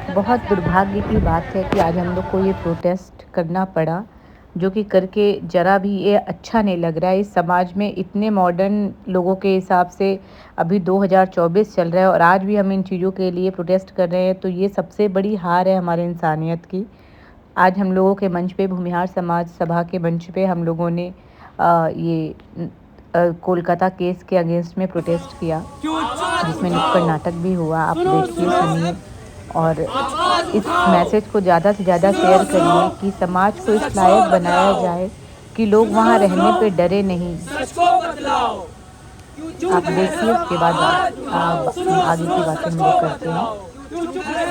बहुत दुर्भाग्य की बात है कि आज हम लोग को ये प्रोटेस्ट करना पड़ा, जो कि करके ज़रा भी ये अच्छा नहीं लग रहा है। इस समाज में इतने मॉडर्न लोगों के हिसाब से अभी 2024 चल रहा है और आज भी हम इन चीज़ों के लिए प्रोटेस्ट कर रहे हैं, तो ये सबसे बड़ी हार है हमारे इंसानियत की। आज हम लोगों के मंच पे, भूमिहार समाज सभा के मंच पे हम लोगों ने कोलकाता केस के अगेंस्ट में प्रोटेस्ट किया, जिसमें नुक्कड़ नाटक भी हुआ। आप देखिए, सुनिए और इस मैसेज को ज़्यादा से ज़्यादा शेयर करिए कि समाज को इस लायक बनाया जाए कि लोग वहाँ रहने पे डरे नहीं। आप देखिए, उसके बाद आगे की बातें हम लोग करते हैं।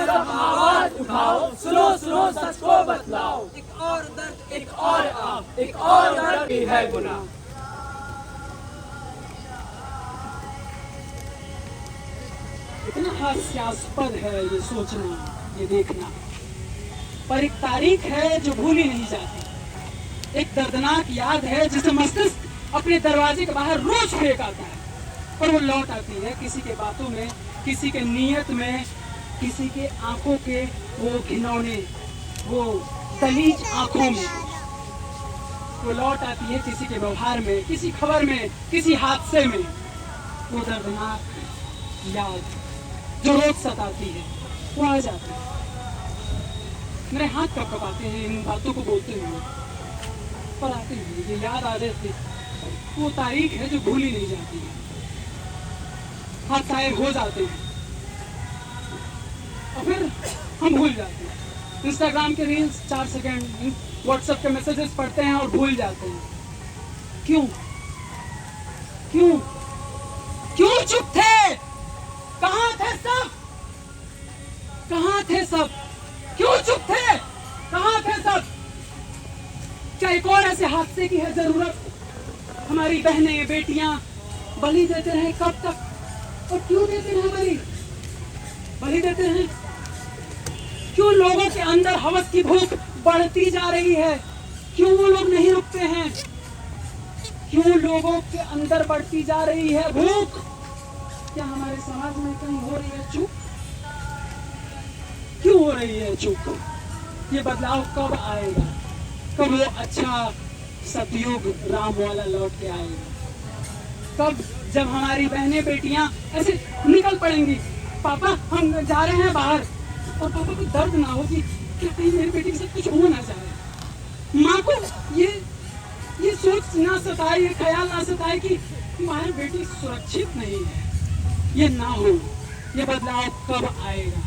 आवाज उठाओ, सुनो सुनो सच को बतलाओ। एक और दर्द, एक और आग, एक और दर्द भी है गुनाह। इतना हास्यास्पद है ये सोचना, ये देखना, पर एक तारीख है जो भूली नहीं जाती। एक दर्दनाक याद है जिसे मस्तिष्क अपने दरवाजे के बाहर रोज फेंक आता है, पर वो लौट आती है किसी के बातों में, किसी के नीयत में, किसी के आंखों के वो घिनौने, वो दलीज आंखों में। वो लौट आती है किसी के व्यवहार में, किसी खबर में, किसी हादसे में। वो दर्दनाक याद जो रोज सताती है, वो आ जाती है। मेरे हाथ कपकपाते हैं इन बातों को बोलते हुए, पर आते हैं ये याद आ जाती है। वो तारीख है जो भूली नहीं जाती है। हाथ आए हो जाते हैं और फिर हम भूल जाते हैं। इंस्टाग्राम के रील्स 4 सेकंड, व्हाट्सएप के मैसेजेस पढ़ते हैं और भूल जाते हैं। क्यों क्यों क्यों चुप थे? कहाँ थे सब? कहाँ थे सब? क्यों चुप थे? कहाँ थे सब? क्या एक और ऐसे हादसे की है जरूरत? हमारी बहनें बेटियां बलि देते रहे कब तक? और क्यों देते हैं बलि? बलि देते हैं क्यों? लोगों के अंदर हवस की भूख बढ़ती जा रही है, क्यों वो लोग नहीं रुकते हैं? क्यों लोगों के अंदर बढ़ती जा रही है भूख? क्या हमारे समाज में कहीं हो रही है चूक? क्यों हो रही है चूक? ये बदलाव कब आएगा? कब वो अच्छा सतयुग राम वाला लौट के आएगा? कब? जब हमारी बहनें बेटियां ऐसे निकल पड़ेंगी, पापा हम जा रहे हैं बाहर, और पापा को दर्द ना हो कि क्या कहीं मेरी बेटी के साथ कुछ हो ना जाए। माँ को ये सोच ना सताए, ये ख्याल ना सताए कि हमारी बेटी सुरक्षित नहीं है। ये ना हो। ये बदलाव कब आएगा?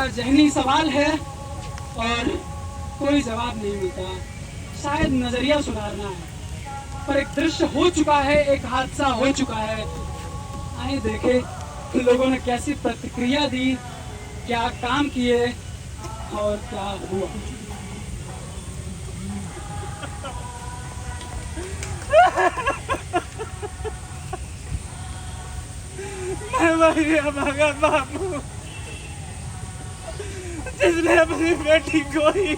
जहनी सवाल है और कोई जवाब नहीं मिलता। शायद नजरिया सुधारना है, पर एक दृश्य हो चुका है, एक हादसा हो चुका है। आइए देखे लोगों ने कैसी प्रतिक्रिया दी, क्या काम किए और क्या हुआ। मैं वही अभागा बाबू जिसने अपनी बेटी को ही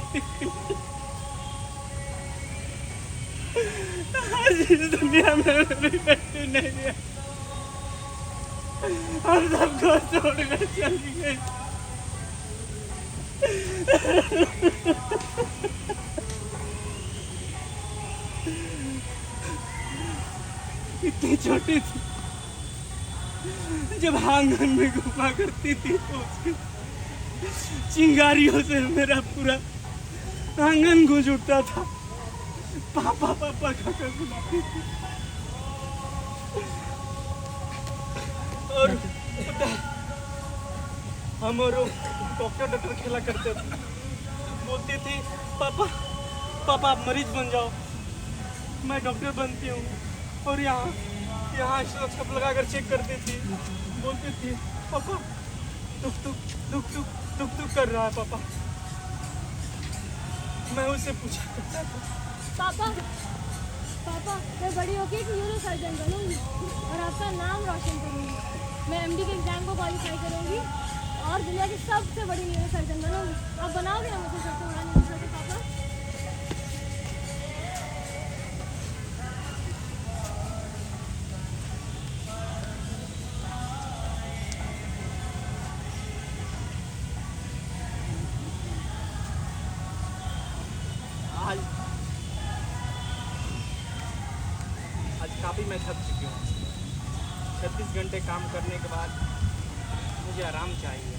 आज इस दुनिया में मेरी बेटी नहीं है, हम सबको छोड़कर चली गई। इतनी छोटी थी, जब आंगन में घुमा करती थी तो उसकी चिंगारियों से मेरा पूरा आंगन गूंज उठता था। पापा पापा खाकर बुलाती थी। और हम और डॉक्टर खेला करते थे। बोलती थी पापा पापा आप मरीज बन जाओ, मैं डॉक्टर बनती हूँ। और यहाँ स्टेथोस्कोप लगा कर चेक करती थी। बोलती थी पापा टुक टुक टुक टुक टुक टुक कर रहा है पापा। मैं उससे पूछा करता था पापा पापा मैं बड़ी होके एक न्यूरो सर्जन बनूंगी और आपका नाम रोशन करूंगी। मैं एमडी के एग्जाम को क्वालिफाई करूंगी और दुनिया की सबसे बड़ी न्यूरो सर्जन बनूंगी। आप बनाओगे ना मुझे सबसे बड़ा न्यूरो सर्जन पापा? मैं थक चुकी हूँ। 36 घंटे काम करने के बाद मुझे आराम चाहिए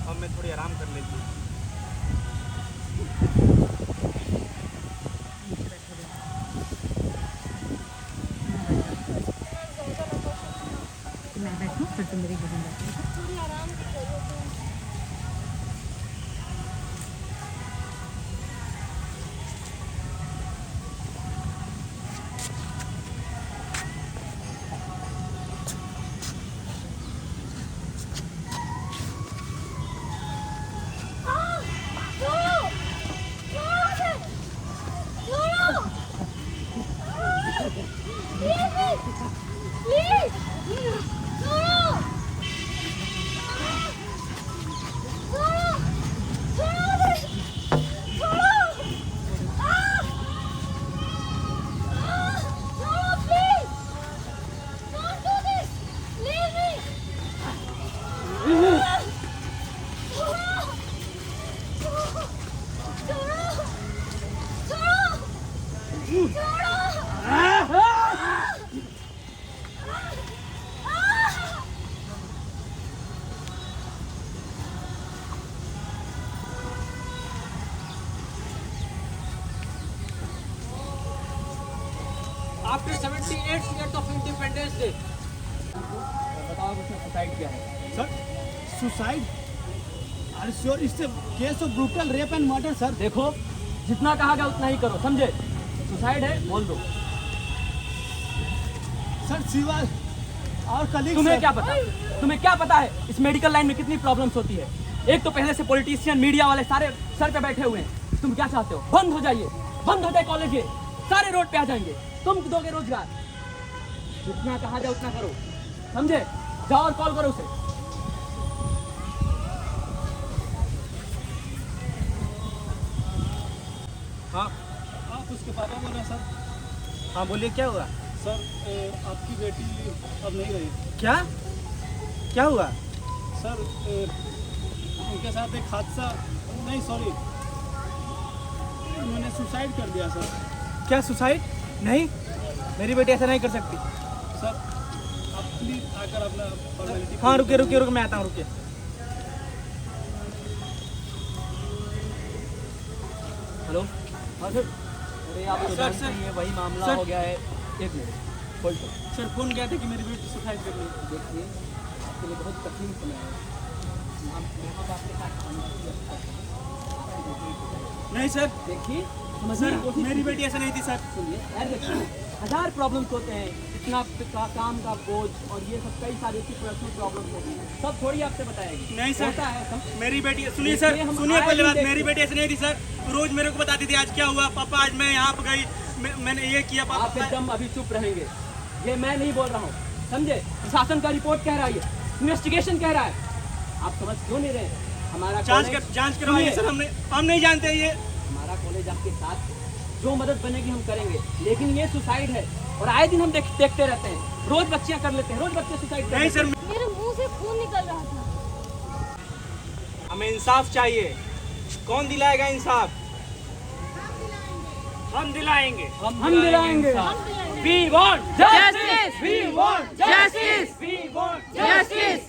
और मैं थोड़ी आराम कर लेती हूँ। मैं बैठूं फिर तुम मेरी बहन बैठो। थोड़ी आराम की जरूरत है। After 78 years of Independence Day, बताओ उसने सुसाइड किया है। Sir suicide or sure it's case of brutal rape and murder sir. देखो, जितना कहा गया उतना ही करो, समझे? सुसाइड है, बोल दो। सर शिवा और कलीग तुम्हें क्या पता? तुम्हें क्या पता है इस मेडिकल लाइन में कितनी प्रॉब्लम्स होती है? एक तो पहले से पॉलिटिशियन, मीडिया वाले सारे सर पे बैठे हुए हैं। तुम क्या चाहते हो? बंद हो जाइए, बंद हो जाए कॉलेज, ये सारे रोड पे आ जाएंगे। तुम दोगे रोजगार? जितना कहा जाए उतना करो, समझे? जाओ और कॉल करो उसे। हाँ आप उसके पापा बोल रहे हैं सर। हाँ बोलिए, क्या हुआ? सर आपकी बेटी अब नहीं रही। क्या क्या हुआ? सर उनके साथ एक हादसा, नहीं सॉरी, उन्होंने सुसाइड कर दिया सर। क्या सुसाइड? नहीं, मेरी बेटी ऐसा नहीं कर सकती। सर आप प्लीज आकर अपना फॉर्मेलिटी। हाँ रुकिए रुकिए रुकिए, मैं आता हूँ, रुकिए। हेलो, हाँ सर। अरे आप तो जानते ही हैं, वही मामला हो गया है। एक मिनट होल्ड करो। सर फोन किया था कि मेरी बेटी सुसाइड कर ली। देखिए, आपके लिए बहुत कठिन समय है। यहाँ बाप के साथ नहीं सर, देखिए, समझने सर की कोशिश मेरी कीजिए। बेटी ऐसा नहीं थी सर। सुनिए, यार देखिए, 1000 प्रॉब्लम्स होते हैं, इतना काम का बोझ और ये सब कई सारी ऐसी पर्सनल प्रॉब्लम्स होती हैं, सब थोड़ी आपसे बताएगी। नहीं सर, होता है सब। मेरी बेटी, सुनिए सर, देखिए, हम सुनिए आए पहले दिन बात, देखते मेरी बेटी ऐसी नहीं थी सर। रोज मेरे को बताती थी आज क्या हुआ पापा, आज मैं यहाँ पर गई, मैंने ये किया आप पापा। एकदम अभी चुप रहेंगे, ये मैं नहीं बोल रहा हूँ, समझे? प्रशासन का रिपोर्ट कह रहा है, ये इन्वेस्टिगेशन कह रहा है। आप समझ क्यों नहीं रहे? हमारा जांच करवाइए सर, हम नहीं जानते ये। हमारा कॉलेज आपके साथ, जो मदद बनेगी हम करेंगे, लेकिन ये सुसाइड है और आए दिन हम देखते रहते हैं, रोज बच्चियां कर लेते हैं, रोज बच्चे सुसाइड नहीं सर, मेरे मुंह से खून निकल रहा था। हमें इंसाफ चाहिए। कौन दिलाएगा इंसाफ? हम दिलाएंगे। हम दिलाएंगे। We want justice. We want justice. We want justice.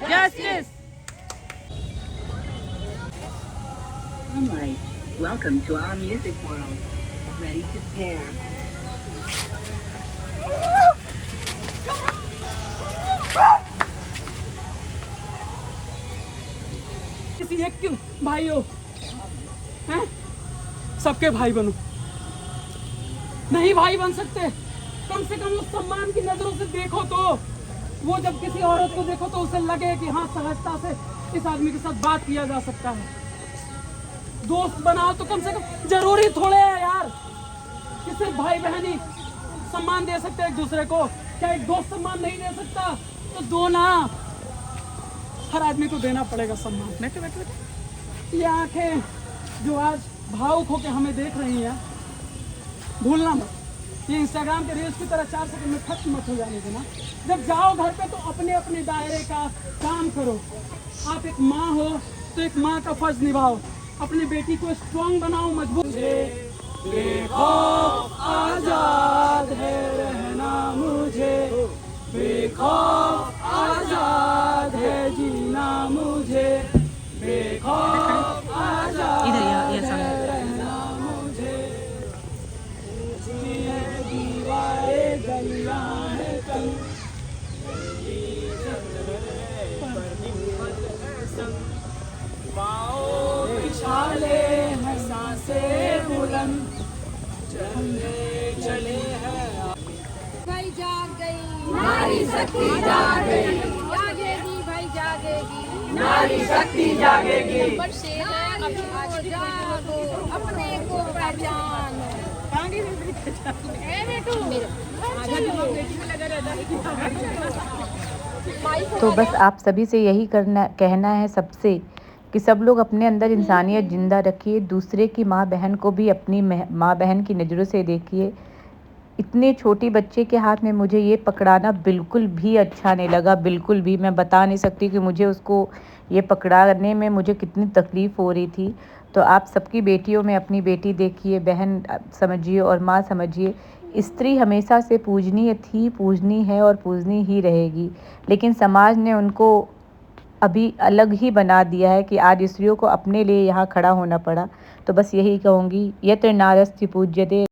Justice. Sunlight, welcome to our music world. Ready to pair. किसी एक के भाई हो, हैं? सबके भाई बनो। नहीं भाई बन सकते, कम से कम उस सम्मान की नजरों से देखो तो। वो जब किसी औरत को देखो तो उसे लगे कि हाँ, सहजता से इस आदमी के साथ बात किया जा सकता है। दोस्त बनाओ तो कम से कम, जरूरी थोड़े है यार कि सिर्फ भाई बहन ही सम्मान दे सकते हैं एक दूसरे को। क्या एक दोस्त सम्मान नहीं दे सकता? तो दो ना, हर आदमी को देना पड़ेगा सम्मान। बैठे बैठे बैठे। ये आंखें जो आज भावुक होकर हमें देख रही हैं, भूलना मत, ये इंस्टाग्राम के रील्स की तरह 4 सेकंड में खत्म मत हो जाने देना। जब जाओ घर पे तो अपने अपने दायरे का काम करो। आप एक माँ हो तो एक माँ का फर्ज निभाओ, अपनी बेटी को स्ट्रॉन्ग बनाओ, मजबूत। बेखौफ आजाद है रहना मुझे, बेखौफ आजाद है जीना मुझे, बेखौफ आजाद है रहना मुझे। ऊंची है दीवारें गलियां है कल, विशाले हैं सांसें बुलंद, चलने चले हैं। भाई जाग गई नारी शक्ति जाग गई, जागेगी भाई जागेगी नारी शक्ति जागेगी। पर शेर है अभी आज जागो अपने को पहचानो। ए बेटू आजा दिमाग बेटी में लगा रहता है। तो बस आप सभी से यही कहना है सबसे कि सब लोग अपने अंदर इंसानियत ज़िंदा रखिए, दूसरे की माँ बहन को भी अपनी माँ बहन की नज़रों से देखिए। इतने छोटी बच्चे के हाथ में मुझे ये पकड़ाना बिल्कुल भी अच्छा नहीं लगा, बिल्कुल भी। मैं बता नहीं सकती कि मुझे उसको ये पकड़ाने में मुझे कितनी तकलीफ़ हो रही थी। तो आप सबकी बेटियों में अपनी बेटी देखिए, बहन समझिए और माँ समझिए। स्त्री हमेशा से पूजनीय थी, पूजनी है और पूजनी ही रहेगी, लेकिन समाज ने उनको अभी अलग ही बना दिया है कि आज स्त्रियों को अपने लिए यहाँ खड़ा होना पड़ा। तो बस यही कहूँगी, यत्र नारस्ति पूज्यते।